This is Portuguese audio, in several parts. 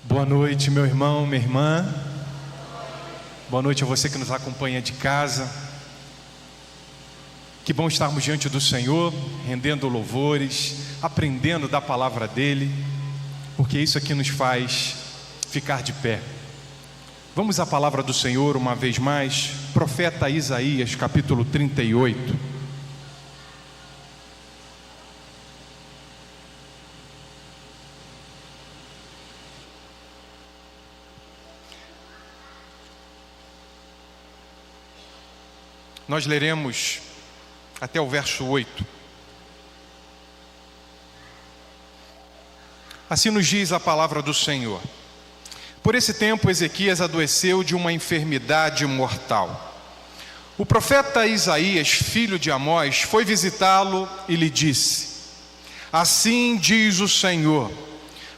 Boa noite, meu irmão, minha irmã. Boa noite a você que nos acompanha de casa. Que bom estarmos diante do Senhor, rendendo louvores, aprendendo da palavra dEle, porque isso aqui nos faz ficar de pé. Vamos à palavra do Senhor uma vez mais, profeta Isaías, capítulo 38. Nós leremos até o verso 8. Assim nos diz a palavra do Senhor. Por esse tempo Ezequias adoeceu de uma enfermidade mortal. O profeta Isaías, filho de Amós, foi visitá-lo e lhe disse: Assim diz o Senhor,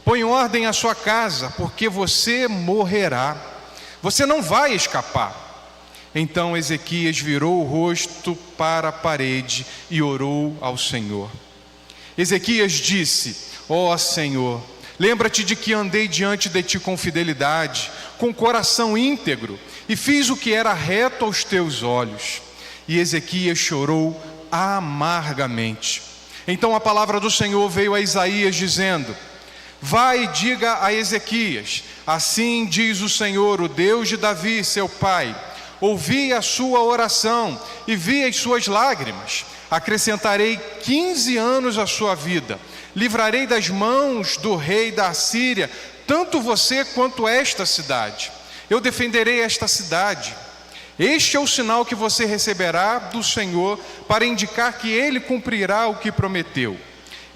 põe ordem à sua casa, porque você morrerá, você não vai escapar. Então Ezequias virou o rosto para a parede e orou ao Senhor. Ezequias disse: Ó Senhor, lembra-te de que andei diante de ti com fidelidade, com coração íntegro, e fiz o que era reto aos teus olhos. E Ezequias chorou amargamente. Então a palavra do Senhor veio a Isaías dizendo: Vai e diga a Ezequias: Assim diz o Senhor, o Deus de Davi, seu pai: Ouvi a sua oração e vi as suas lágrimas. Acrescentarei 15 anos à sua vida. Livrarei das mãos do rei da Assíria, tanto você quanto esta cidade. Eu defenderei esta cidade. Este é o sinal que você receberá do Senhor, para indicar que Ele cumprirá o que prometeu.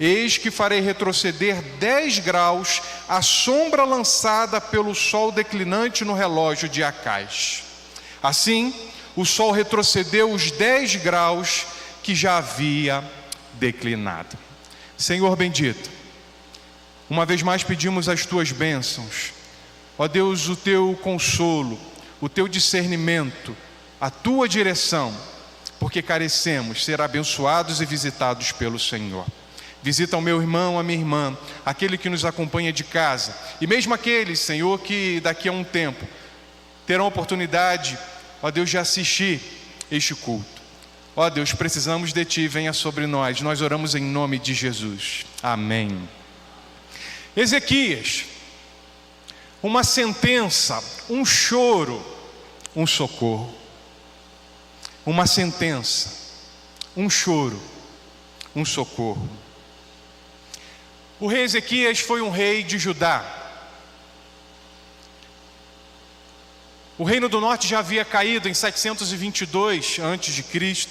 Eis que farei retroceder 10 graus a sombra lançada pelo sol declinante no relógio de Acás. Assim, o sol retrocedeu os 10 graus que já havia declinado. Senhor bendito, uma vez mais pedimos as tuas bênçãos. Ó Deus, o teu consolo, o teu discernimento, a tua direção, porque carecemos ser abençoados e visitados pelo Senhor. Visita o meu irmão, a minha irmã, aquele que nos acompanha de casa, e mesmo aqueles, Senhor, que daqui a um tempo terão a oportunidade, ó Deus, de assistir este culto. Ó Deus, precisamos de Ti, venha sobre nós. Nós oramos em nome de Jesus. Amém. Ezequias, uma sentença, um choro, um socorro. Uma sentença, um choro, um socorro. O rei Ezequias foi um rei de Judá. O reino do norte já havia caído em 722 a.C.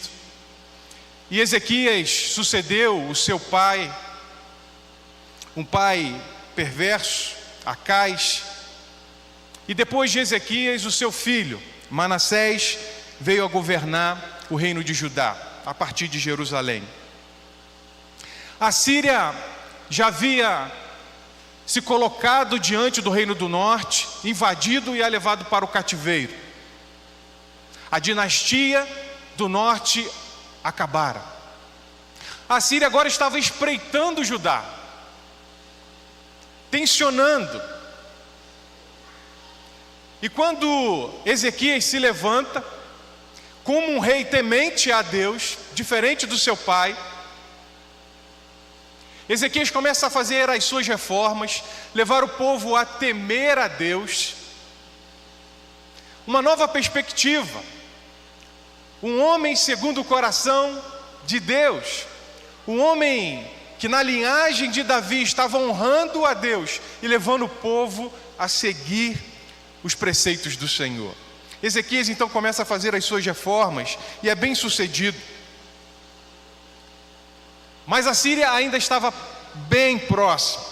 E Ezequias sucedeu o seu pai, um pai perverso, Acás. E depois de Ezequias, o seu filho, Manassés, veio a governar o reino de Judá, a partir de Jerusalém. A Síria já havia se colocado diante do reino do norte, invadido e a levado para o cativeiro. A dinastia do norte acabara. A Síria agora estava espreitando Judá, tensionando. E quando Ezequias se levanta, como um rei temente a Deus, diferente do seu pai, Ezequias começa a fazer as suas reformas, levar o povo a temer a Deus, uma nova perspectiva, um homem segundo o coração de Deus, um homem que na linhagem de Davi estava honrando a Deus e levando o povo a seguir os preceitos do Senhor. Ezequias então começa a fazer as suas reformas e é bem sucedido. Mas a Síria ainda estava bem próxima.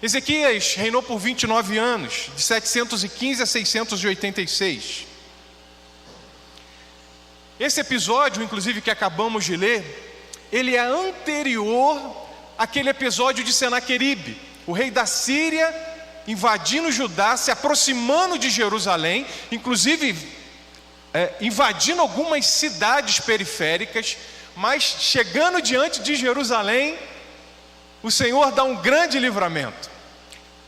Ezequias reinou por 29 anos, de 715 a 686. Esse episódio, inclusive, que acabamos de ler, ele é anterior àquele episódio de Senaqueribe, o rei da Síria, invadindo Judá, se aproximando de Jerusalém, inclusive invadindo algumas cidades periféricas, mas chegando diante de Jerusalém, o Senhor dá um grande livramento.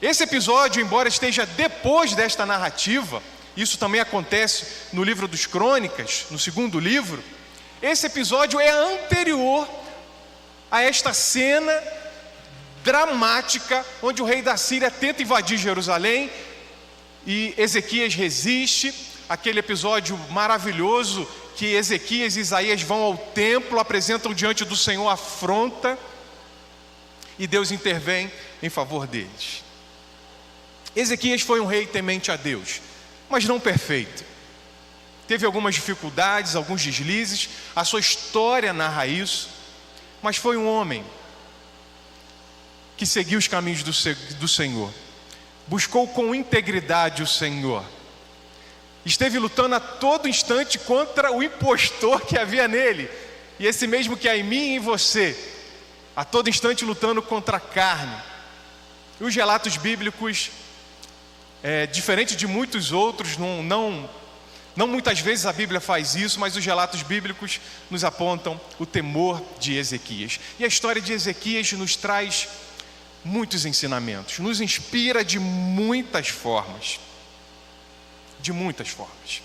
Esse episódio, embora esteja depois desta narrativa, isso também acontece no livro dos Crônicas, no segundo livro, esse episódio é anterior a esta cena dramática, onde o rei da Síria tenta invadir Jerusalém e Ezequias resiste. Aquele episódio maravilhoso que Ezequias e Isaías vão ao templo, apresentam diante do Senhor afronta, e Deus intervém em favor deles. Ezequias foi um rei temente a Deus, mas não perfeito. Teve algumas dificuldades, alguns deslizes, a sua história narra isso, mas foi um homem que seguiu os caminhos do Senhor, buscou com integridade o Senhor, esteve lutando a todo instante contra o impostor que havia nele, e esse mesmo que há em mim e em você, a todo instante lutando contra a carne. E os relatos bíblicos, diferente de muitos outros, não muitas vezes a Bíblia faz isso, mas os relatos bíblicos nos apontam o temor de Ezequias. E a história de Ezequias nos traz muitos ensinamentos, nos inspira de muitas formas. De muitas formas.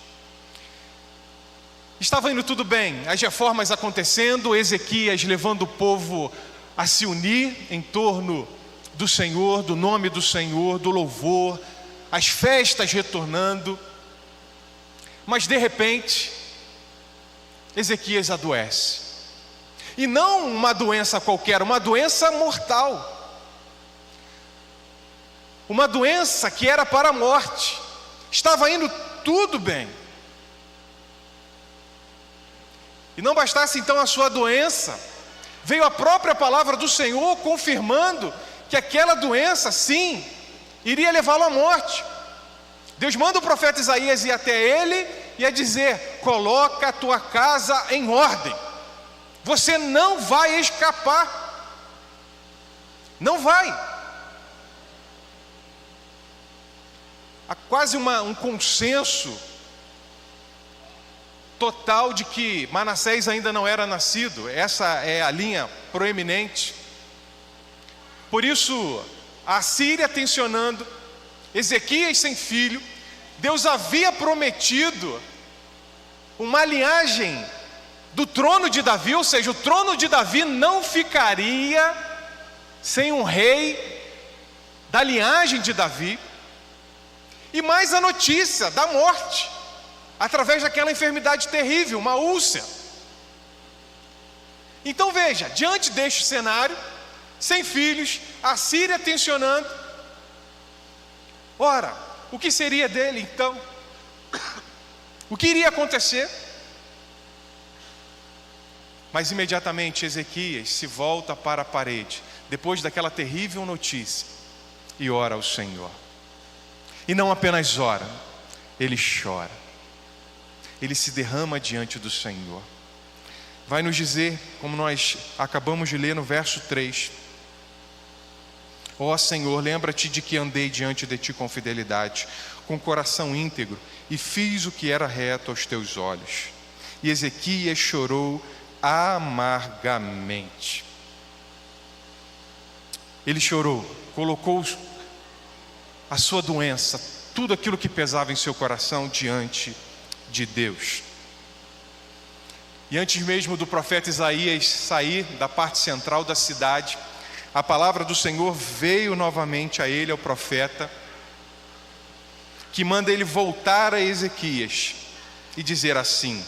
Estava indo tudo bem, as reformas acontecendo, Ezequias levando o povo a se unir em torno do Senhor, do nome do Senhor, do louvor, as festas retornando. Mas de repente, Ezequias adoece. E não uma doença qualquer, uma doença mortal. Uma doença que era para a morte. Estava indo tudo bem. E não bastasse então a sua doença, veio a própria palavra do Senhor confirmando que aquela doença, sim, iria levá-lo à morte. Deus manda o profeta Isaías ir até ele e a dizer: coloca a tua casa em ordem, você não vai escapar, não vai. Há quase um consenso total de que Manassés ainda não era nascido. Essa é a linha proeminente. Por isso, a Síria tensionando, Ezequias sem filho. Deus havia prometido uma linhagem do trono de Davi, ou seja, o trono de Davi não ficaria sem um rei da linhagem de Davi. E mais a notícia da morte, através daquela enfermidade terrível, uma úlcera. Então veja, diante deste cenário, sem filhos, a Síria tensionando. Ora, o que seria dele então? O que iria acontecer? Mas imediatamente Ezequias se volta para a parede, depois daquela terrível notícia, e ora ao Senhor. E não apenas ora, ele chora, ele se derrama diante do Senhor. Vai nos dizer, como nós acabamos de ler no verso 3: ó Senhor, lembra-te de que andei diante de ti com fidelidade, com coração íntegro, e fiz o que era reto aos teus olhos. E Ezequias chorou amargamente. Ele chorou, colocou a sua doença, tudo aquilo que pesava em seu coração diante de Deus. E antes mesmo do profeta Isaías sair da parte central da cidade, a palavra do Senhor veio novamente a ele, ao profeta, que manda ele voltar a Ezequias e dizer assim: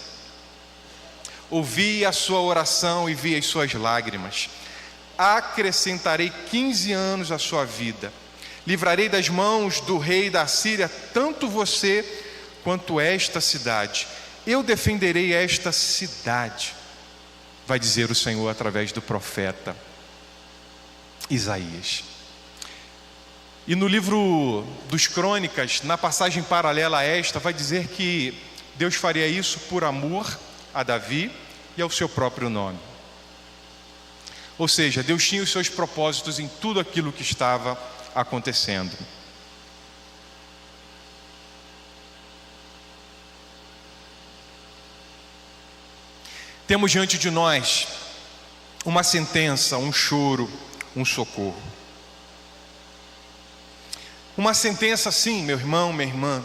ouvi a sua oração e vi as suas lágrimas, acrescentarei 15 anos à sua vida, livrarei das mãos do rei da Síria tanto você quanto esta cidade. Eu defenderei esta cidade, vai dizer o Senhor através do profeta Isaías. E no livro dos Crônicas, na passagem paralela a esta, vai dizer que Deus faria isso por amor a Davi e ao seu próprio nome. Ou seja, Deus tinha os seus propósitos em tudo aquilo que estava acontecendo. Temos diante de nós uma sentença, um choro, um socorro. uma sentença assim, meu irmão, minha irmã,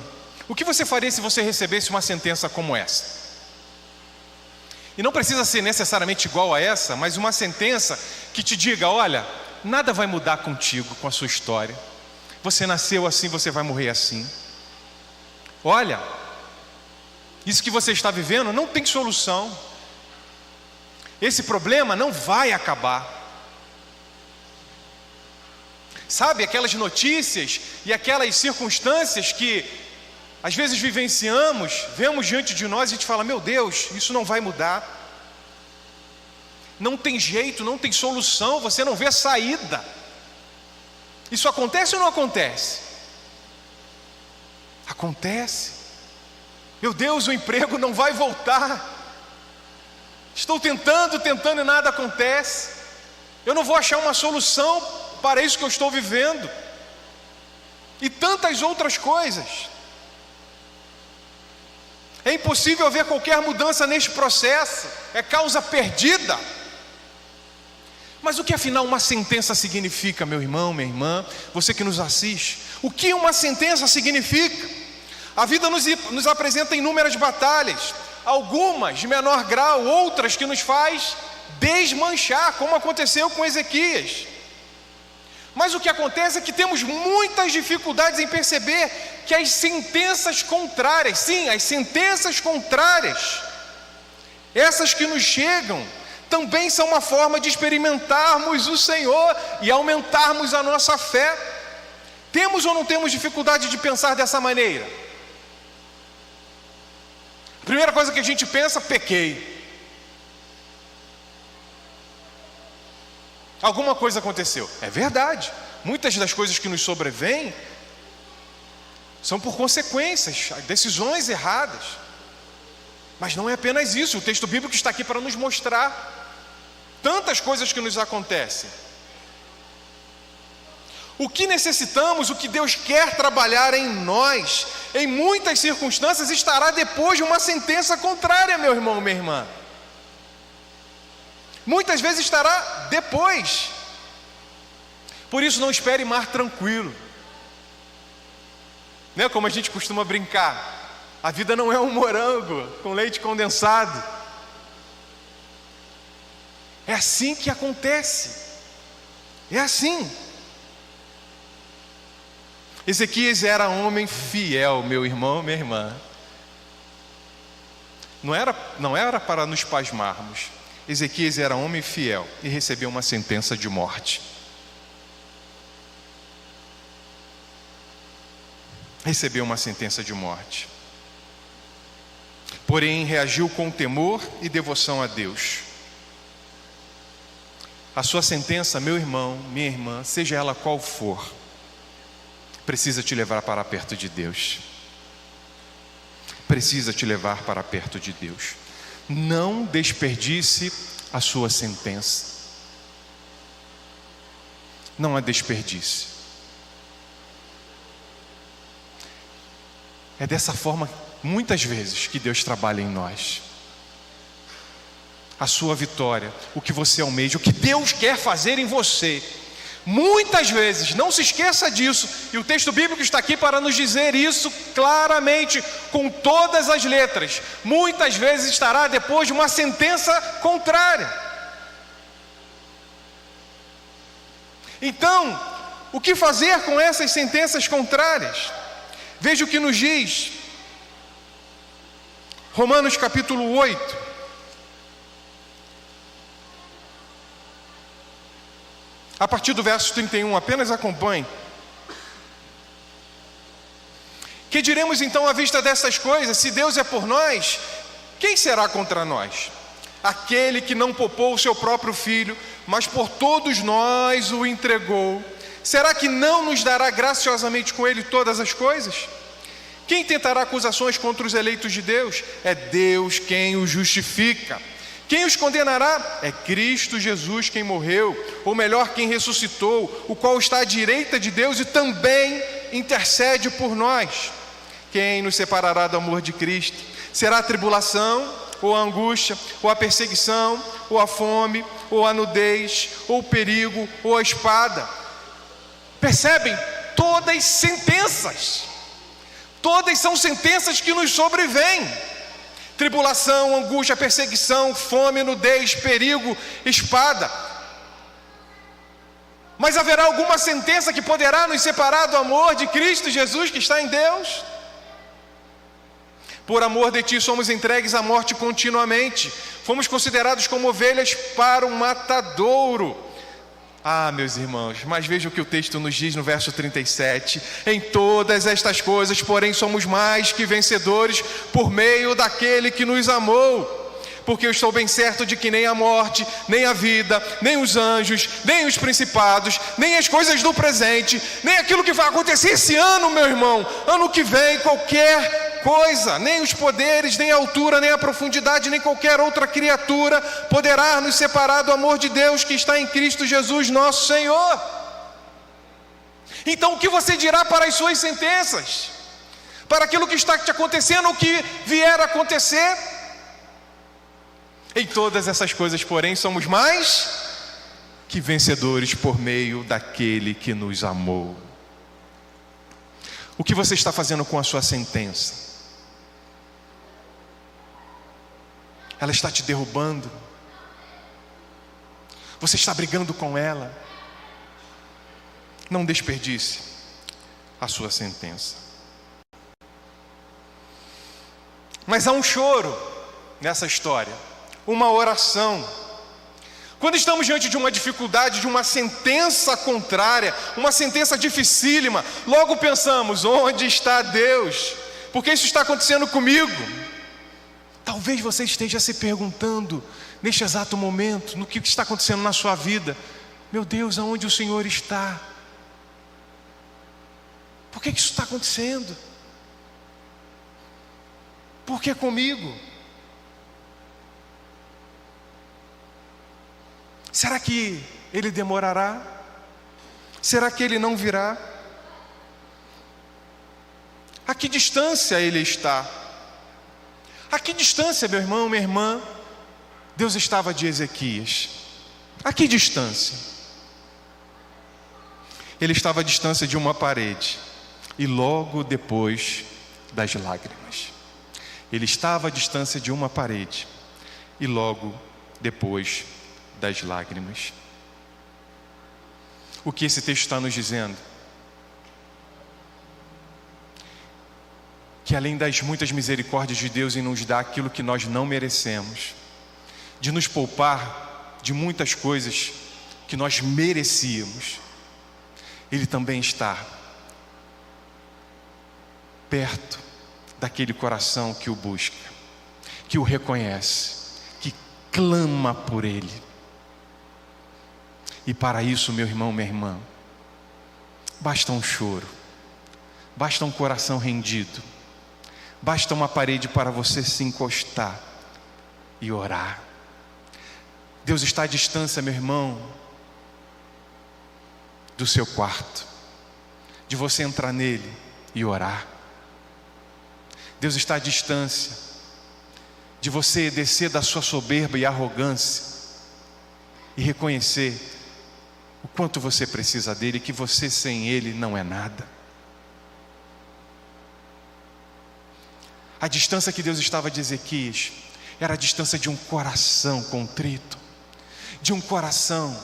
o que você faria se você recebesse uma sentença como essa? E não precisa ser necessariamente igual a essa, mas uma sentença que te diga: olha, nada vai mudar contigo, com a sua história. Você nasceu assim, você vai morrer assim. Olha, isso que você está vivendo não tem solução. Esse problema não vai acabar. Sabe, aquelas notícias e aquelas circunstâncias que às vezes vivenciamos, vemos diante de nós e a gente fala: meu Deus, isso não vai mudar. Não tem jeito, não tem solução, você não vê saída. Isso acontece ou não acontece? Acontece. Meu Deus, o emprego não vai voltar. Estou tentando e nada acontece. Eu não vou achar uma solução para isso que eu estou vivendo. E tantas outras coisas. É impossível haver qualquer mudança neste processo. É causa perdida. Mas o que afinal uma sentença significa, meu irmão, minha irmã, você que nos assiste? O que uma sentença significa? A vida nos apresenta inúmeras batalhas, algumas de menor grau, outras que nos faz desmanchar, como aconteceu com Ezequias. Mas o que acontece é que temos muitas dificuldades em perceber que as sentenças contrárias, sim, as sentenças contrárias, essas que nos chegam, também são uma forma de experimentarmos o Senhor e aumentarmos a nossa fé. Temos ou não temos dificuldade de pensar dessa maneira? A primeira coisa que a gente pensa: pequei. Alguma coisa aconteceu. É verdade, muitas das coisas que nos sobrevêm são por consequências, decisões erradas. Mas não é apenas isso, o texto bíblico está aqui para nos mostrar tantas coisas que nos acontecem. O que necessitamos, o que Deus quer trabalhar em nós, em muitas circunstâncias, estará depois de uma sentença contrária, meu irmão, minha irmã. Muitas vezes estará depois. Por isso não espere mar tranquilo. Né? Como a gente costuma brincar, a vida não é um morango com leite condensado. É assim que acontece. É assim. Ezequias era homem fiel, meu irmão, minha irmã. Não era para nos pasmarmos. Ezequias era homem fiel e recebeu uma sentença de morte. Recebeu uma sentença de morte. Porém, reagiu com temor e devoção a Deus. A sua sentença, meu irmão, minha irmã, seja ela qual for, precisa te levar para perto de Deus. Precisa te levar para perto de Deus. Não desperdice a sua sentença. Não a desperdice. É dessa forma, muitas vezes, que Deus trabalha em nós. A sua vitória, o que você almeja, o que Deus quer fazer em você. Muitas vezes, não se esqueça disso, e o texto bíblico está aqui para nos dizer isso claramente, com todas as letras. Muitas vezes estará depois de uma sentença contrária. Então, o que fazer com essas sentenças contrárias? Veja o que nos diz Romanos capítulo 8. A partir do verso 31, apenas acompanhe. Que diremos então à vista dessas coisas? Se Deus é por nós, quem será contra nós? Aquele que não poupou o seu próprio filho, mas por todos nós o entregou, será que não nos dará graciosamente com ele todas as coisas? Quem tentará acusações contra os eleitos de Deus? É Deus quem os justifica. Quem os condenará? É Cristo Jesus quem morreu, ou melhor, quem ressuscitou, o qual está à direita de Deus e também intercede por nós. Quem nos separará do amor de Cristo? Será a tribulação, ou a angústia, ou a perseguição, ou a fome, ou a nudez, ou o perigo, ou a espada? Percebem todas sentenças. Todas são sentenças que nos sobrevêm: tribulação, angústia, perseguição, fome, nudez, perigo, espada. Mas haverá alguma sentença que poderá nos separar do amor de Cristo Jesus que está em Deus? Por amor de ti somos entregues à morte continuamente, fomos considerados como ovelhas para o matadouro. Ah, meus irmãos, mas veja o que o texto nos diz no verso 37. Em todas estas coisas, porém, somos mais que vencedores por meio daquele que nos amou. Porque eu estou bem certo de que nem a morte, nem a vida, nem os anjos, nem os principados, nem as coisas do presente, nem aquilo que vai acontecer esse ano, meu irmão, ano que vem, qualquer coisa, nem os poderes, nem a altura, nem a profundidade, nem qualquer outra criatura poderá nos separar do amor de Deus que está em Cristo Jesus, nosso Senhor. Então o que você dirá para as suas sentenças? Para aquilo que está te acontecendo, o que vier a acontecer? Em todas essas coisas, porém, somos mais que vencedores por meio daquele que nos amou. O que você está fazendo com a sua sentença? Ela está te derrubando? Você está brigando com ela? Não desperdice a sua sentença. Mas há um choro nessa história, uma oração. Quando estamos diante de uma dificuldade, de uma sentença contrária, uma sentença dificílima, logo pensamos: onde está Deus? Porque isso está acontecendo comigo? Talvez você esteja se perguntando neste exato momento, no que está acontecendo na sua vida: meu Deus, aonde o Senhor está? Por que isso está acontecendo? Por que comigo? Será que Ele demorará? Será que Ele não virá? A que distância Ele está? A que distância, meu irmão, minha irmã, Deus estava de Ezequias? A que distância? Ele estava à distância de uma parede, e logo depois das lágrimas. Ele estava à distância de uma parede, e logo depois das lágrimas. O que esse texto está nos dizendo? Que além das muitas misericórdias de Deus em nos dar aquilo que nós não merecemos, de nos poupar de muitas coisas que nós merecíamos, Ele também está perto daquele coração que o busca, que o reconhece, que clama por Ele. E para isso, meu irmão, minha irmã, basta um choro, basta um coração rendido, basta uma parede para você se encostar e orar. Deus está à distância, meu irmão, do seu quarto, de você entrar nele e orar. Deus está à distância de você descer da sua soberba e arrogância e reconhecer o quanto você precisa dele, que você sem ele não é nada. A distância que Deus estava de Ezequias era a distância de um coração contrito, de um coração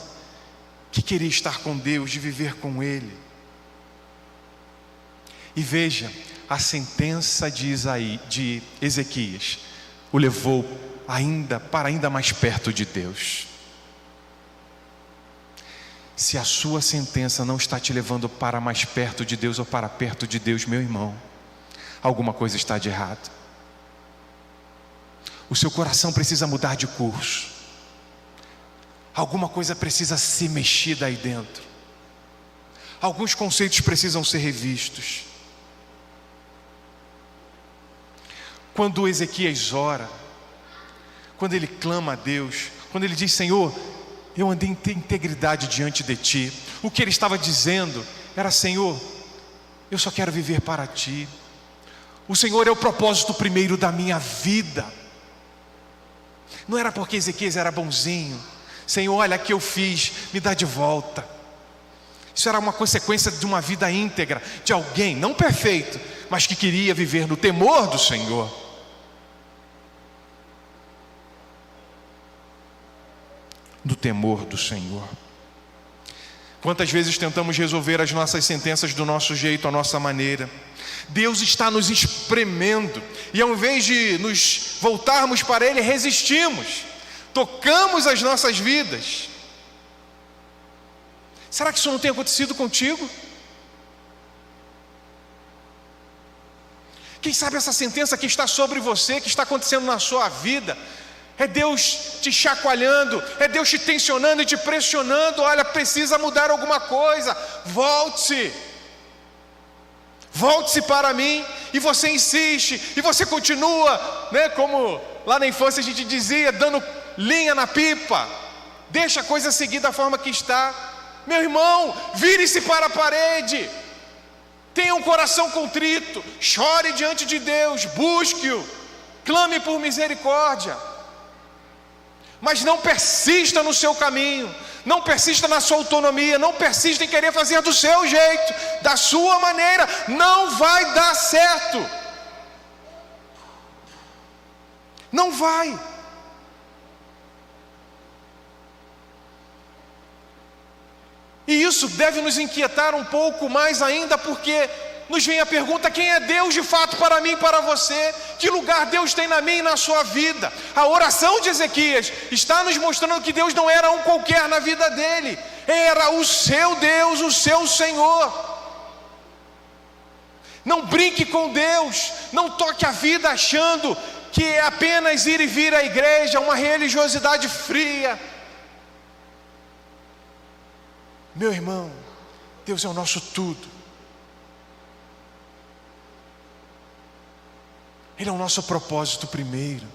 que queria estar com Deus, de viver com Ele. E veja, a sentença de Ezequias o levou ainda mais perto de Deus. Se a sua sentença não está te levando para mais perto de Deus ou para perto de Deus, meu irmão, alguma coisa está de errado. O seu coração precisa mudar de curso. Alguma coisa precisa ser mexida aí dentro. Alguns conceitos precisam ser revistos. Quando Ezequias ora, quando ele clama a Deus, quando ele diz: Senhor, eu andei em integridade diante de Ti, o que ele estava dizendo era: Senhor, eu só quero viver para Ti. O Senhor é o propósito primeiro da minha vida. Não era porque Ezequias era bonzinho: Senhor, olha o que eu fiz, me dá de volta. Isso era uma consequência de uma vida íntegra, de alguém, não perfeito, mas que queria viver no temor do Senhor. Do temor do Senhor. Quantas vezes tentamos resolver as nossas sentenças do nosso jeito, à nossa maneira. Deus está nos espremendo, e ao invés de nos voltarmos para Ele, resistimos, tocamos as nossas vidas. Será que isso não tem acontecido contigo? Quem sabe essa sentença que está sobre você, que está acontecendo na sua vida, é Deus te chacoalhando, é Deus te tensionando e te pressionando. Olha, precisa mudar alguma coisa, volte-se para mim. E você insiste, e você continua, né, como lá na infância a gente dizia, dando linha na pipa. Deixa a coisa seguir da forma que está. Meu irmão, vire-se para a parede, tenha um coração contrito, chore diante de Deus, busque-o, clame por misericórdia. Mas não persista no seu caminho, não persista na sua autonomia, não persista em querer fazer do seu jeito, da sua maneira. Não vai dar certo. Não vai. E isso deve nos inquietar um pouco mais ainda, porque nos vem a pergunta: quem é Deus de fato para mim e para você? Que lugar Deus tem na minha e na sua vida? A oração de Ezequias está nos mostrando que Deus não era um qualquer na vida dele, era o seu Deus, o seu Senhor. Não brinque com Deus, não toque a vida achando que é apenas ir e vir à igreja, uma religiosidade fria. Meu irmão, Deus é o nosso tudo. Ele é o nosso propósito primeiro.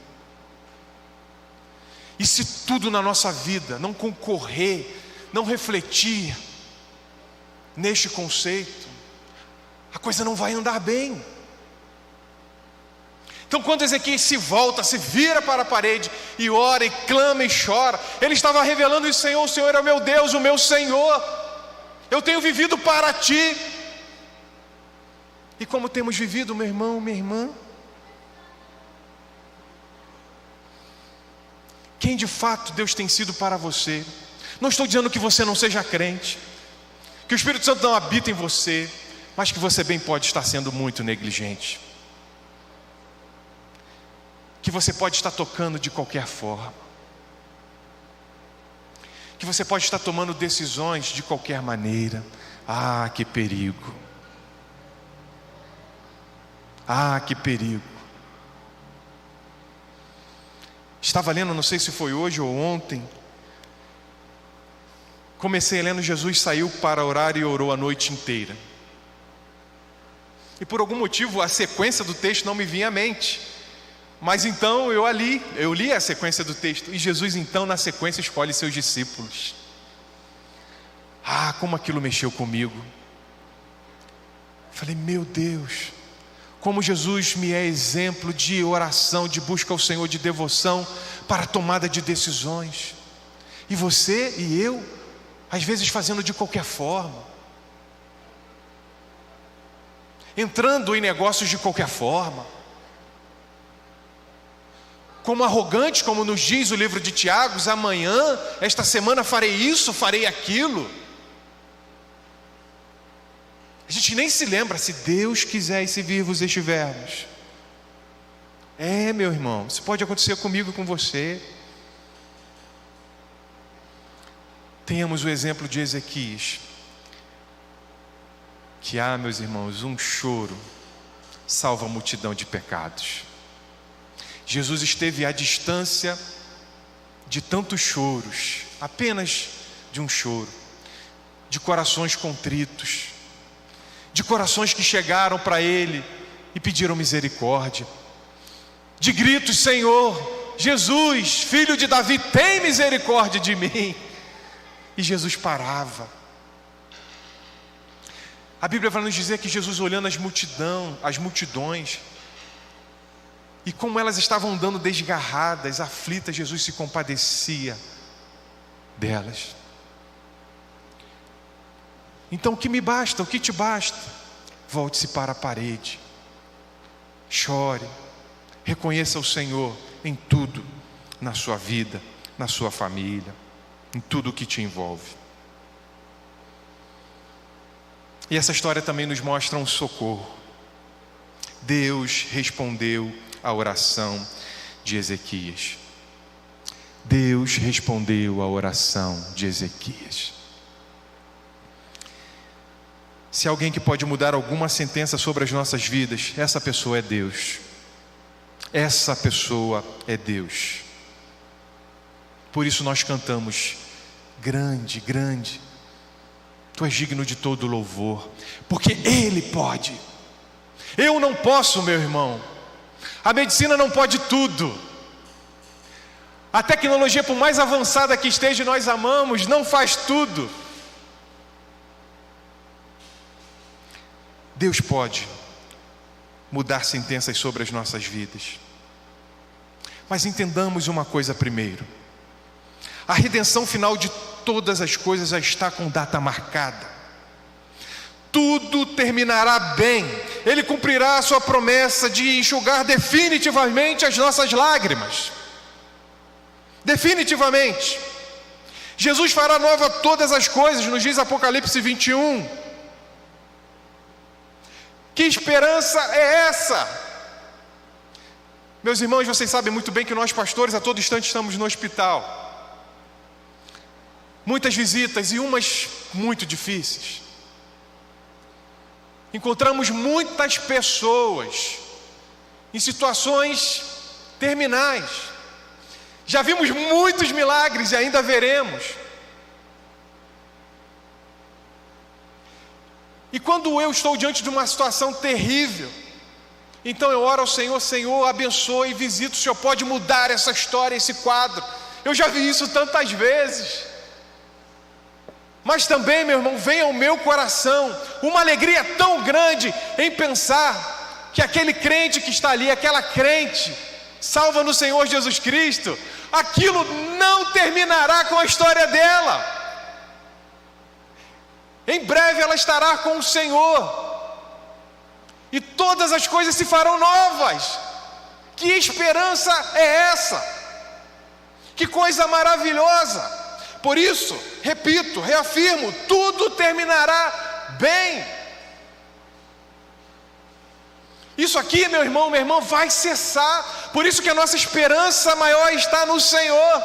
E se tudo na nossa vida não concorrer, não refletir neste conceito, a coisa não vai andar bem. Então quando Ezequias se volta, se vira para a parede e ora e clama e chora, ele estava revelando isso: Senhor, o Senhor é o meu Deus, o meu Senhor, eu tenho vivido para Ti. E como temos vivido, meu irmão, minha irmã? Quem de fato Deus tem sido para você? Não estou dizendo que você não seja crente, que o Espírito Santo não habita em você, mas que você bem pode estar sendo muito negligente, que você pode estar tocando de qualquer forma, que você pode estar tomando decisões de qualquer maneira. Ah, que perigo! Ah, que perigo! Estava lendo, não sei se foi hoje ou ontem, comecei lendo: Jesus saiu para orar e orou a noite inteira. E por algum motivo a sequência do texto não me vinha à mente, mas então eu li a sequência do texto, e Jesus então na sequência escolhe seus discípulos. Ah, como aquilo mexeu comigo. Falei: meu Deus, como Jesus me é exemplo de oração, de busca ao Senhor, de devoção para a tomada de decisões. E você e eu, às vezes fazendo de qualquer forma, entrando em negócios de qualquer forma, como arrogantes, como nos diz o livro de Tiago: amanhã, esta semana farei isso, farei aquilo. A gente nem se lembra: se Deus quiser e se vivos estivermos. Meu irmão, isso pode acontecer comigo e com você. Tenhamos o exemplo de Ezequias, que meus irmãos, um choro salva a multidão de pecados. Jesus esteve à distância de tantos choros, apenas de um choro, de corações contritos, de corações que chegaram para Ele e pediram misericórdia, de gritos: Senhor, Jesus, Filho de Davi, tem misericórdia de mim. E Jesus parava. A Bíblia vai nos dizer que Jesus, olhando as multidões, e como elas estavam andando desgarradas, aflitas, Jesus se compadecia delas. Então o que me basta, o que te basta? Volte-se para a parede, chore, reconheça o Senhor em tudo, na sua vida, na sua família, em tudo o que te envolve. E essa história também nos mostra um socorro. Deus respondeu à oração de Ezequias. Deus respondeu à oração de Ezequias. Se há alguém que pode mudar alguma sentença sobre as nossas vidas, essa pessoa é Deus. Essa pessoa é Deus. Por isso nós cantamos: grande, grande, Tu és digno de todo louvor, porque Ele pode. Eu não posso, meu irmão. A medicina não pode tudo. A tecnologia, por mais avançada que esteja, nós amamos, não faz tudo. Deus pode mudar sentenças sobre as nossas vidas. Mas entendamos uma coisa primeiro: a redenção final de todas as coisas já está com data marcada. Tudo terminará bem. Ele cumprirá a sua promessa de enxugar definitivamente as nossas lágrimas. Definitivamente. Jesus fará nova todas as coisas, nos diz Apocalipse 21. Que esperança é essa? Meus irmãos, vocês sabem muito bem que nós pastores a todo instante estamos no hospital. Muitas visitas e umas muito difíceis. Encontramos muitas pessoas em situações terminais. Já vimos muitos milagres e ainda veremos. E quando eu estou diante de uma situação terrível, então eu oro ao Senhor: Senhor, abençoe e visita, o Senhor pode mudar essa história, esse quadro. Eu já vi isso tantas vezes. Mas também, meu irmão, vem ao meu coração uma alegria tão grande em pensar que aquele crente que está ali, aquela crente salva no Senhor Jesus Cristo, aquilo não terminará com a história dela. Em breve ela estará com o Senhor e todas as coisas se farão novas. Que esperança é essa? Que coisa maravilhosa! Por isso, repito, reafirmo, tudo terminará bem. Isso aqui, meu irmão, minha irmã, vai cessar. Por isso que a nossa esperança maior está no Senhor.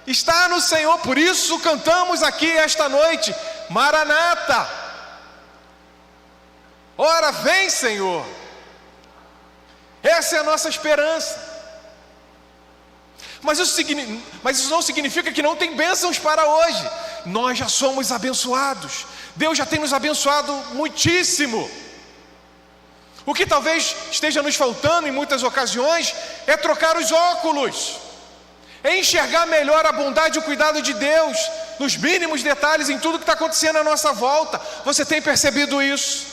Está no Senhor. Por isso cantamos aqui esta noite: Maranata. Ora vem, Senhor. Essa é a nossa esperança. Mas isso não significa que não tem bênçãos para hoje. Nós já somos abençoados. Deus já tem nos abençoado muitíssimo. O que talvez esteja nos faltando em muitas ocasiões é trocar os óculos, é enxergar melhor a bondade e o cuidado de Deus nos mínimos detalhes, em tudo que está acontecendo à nossa volta. Você tem percebido isso?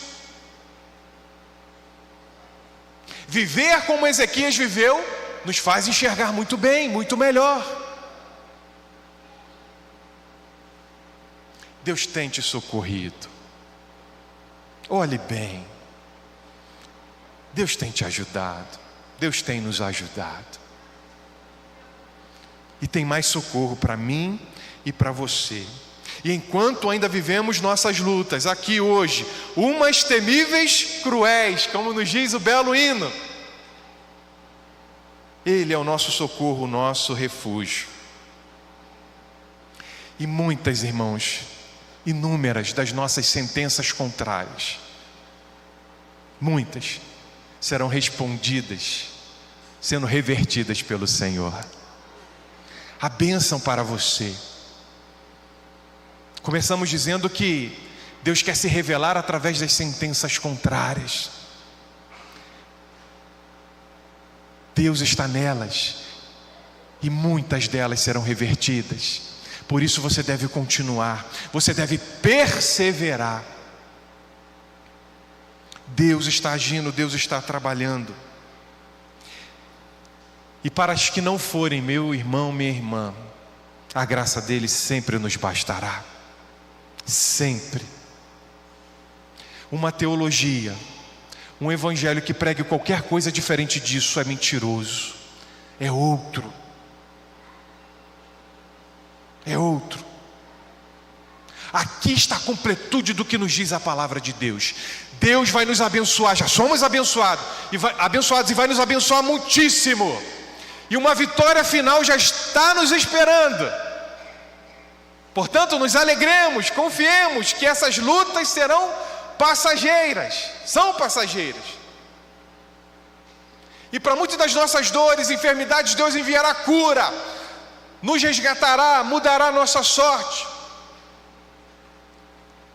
Viver como Ezequias viveu nos faz enxergar muito bem, muito melhor. Deus tem te socorrido. Olhe bem. Deus tem te ajudado. Deus tem nos ajudado. E tem mais socorro para mim e para você. E enquanto ainda vivemos nossas lutas aqui hoje, umas temíveis, cruéis, como nos diz o belo hino, Ele é o nosso socorro, o nosso refúgio. E muitas, irmãos, inúmeras das nossas sentenças contrárias, muitas serão respondidas, sendo revertidas pelo Senhor. A bênção para você. Começamos dizendo que Deus quer se revelar através das sentenças contrárias. Deus está nelas e muitas delas serão revertidas. Por isso você deve continuar, você deve perseverar. Deus está agindo, Deus está trabalhando. E para as que não forem, meu irmão, minha irmã, a graça dele sempre nos bastará. Sempre. uma teologia, um evangelho que pregue qualquer coisa diferente disso é mentiroso, é outro. É outro. Aqui está a completude do que nos diz a palavra de Deus. Deus vai nos abençoar, já somos abençoados e vai nos abençoar muitíssimo. E uma vitória final já está nos esperando. Portanto, nos alegremos, confiemos que essas lutas serão passageiras, são passageiras. E para muitas das nossas dores, enfermidades, Deus enviará cura, nos resgatará, mudará a nossa sorte.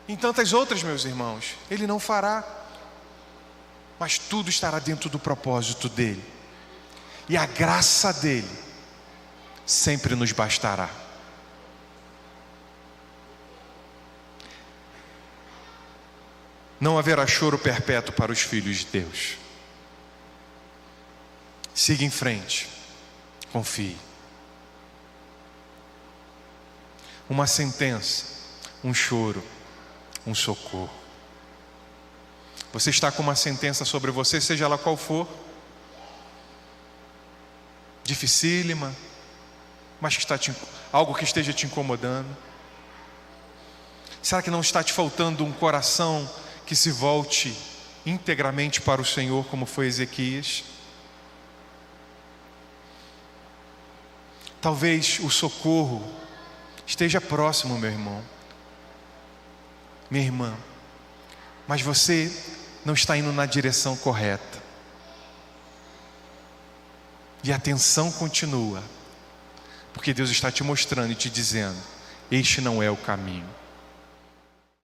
Em tantas outras, meus irmãos, Ele não fará, mas tudo estará dentro do propósito dEle, e a graça dEle sempre nos bastará. Não haverá choro perpétuo para os filhos de Deus. Siga em frente, confie. Uma sentença, um choro, um socorro. Você está com uma sentença sobre você, seja ela qual for, dificílima, mas que algo que esteja te incomodando. Será que não está te faltando um coração que se volte integramente para o Senhor, como foi Ezequias? Talvez o socorro esteja próximo, meu irmão, minha irmã, mas você não está indo na direção correta. E a tensão continua, porque Deus está te mostrando e te dizendo: este não é o caminho.